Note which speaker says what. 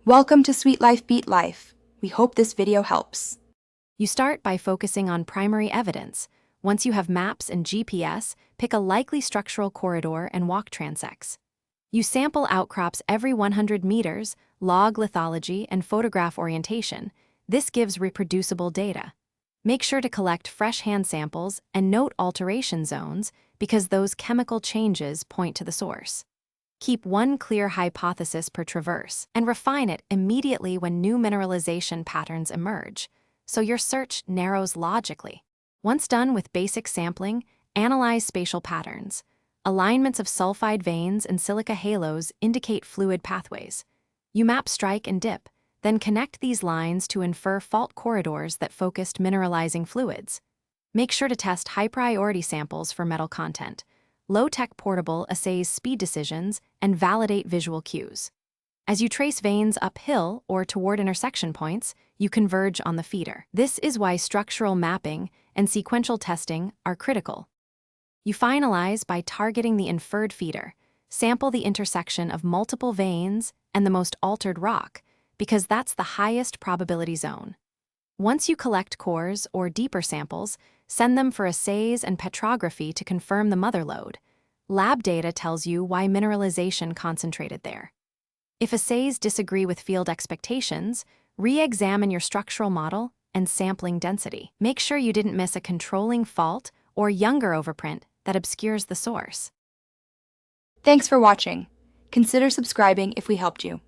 Speaker 1: Welcome to Sweet Life Beat Life. We hope this video helps.
Speaker 2: You start by focusing on primary evidence. Once you have maps and GPS, pick a likely structural corridor and walk transects. You sample outcrops every 100 meters, log lithology, and photograph orientation. This gives reproducible data. Make sure to collect fresh hand samples and note alteration zones because those chemical changes point to the source. Keep one clear hypothesis per traverse and refine it immediately when new mineralization patterns emerge, so your search narrows logically. Once done with basic sampling, analyze spatial patterns. Alignments of sulfide veins and silica halos indicate fluid pathways. You map strike and dip, then connect these lines to infer fault corridors that focused mineralizing fluids. Make sure to test high-priority samples for metal content. Low-tech portable assays speed decisions and validate visual cues. As you trace veins uphill or toward intersection points, you converge on the feeder. This is why structural mapping and sequential testing are critical. You finalize by targeting the inferred feeder. Sample the intersection of multiple veins and the most altered rock, because that's the highest probability zone. Once you collect cores or deeper samples, send them for assays and petrography to confirm the mother lode. Lab data tells you why mineralization concentrated there. If assays disagree with field expectations, re-examine your structural model and sampling density. Make sure you didn't miss a controlling fault or younger overprint that obscures the source.
Speaker 1: Thanks for watching. Consider subscribing if we helped you.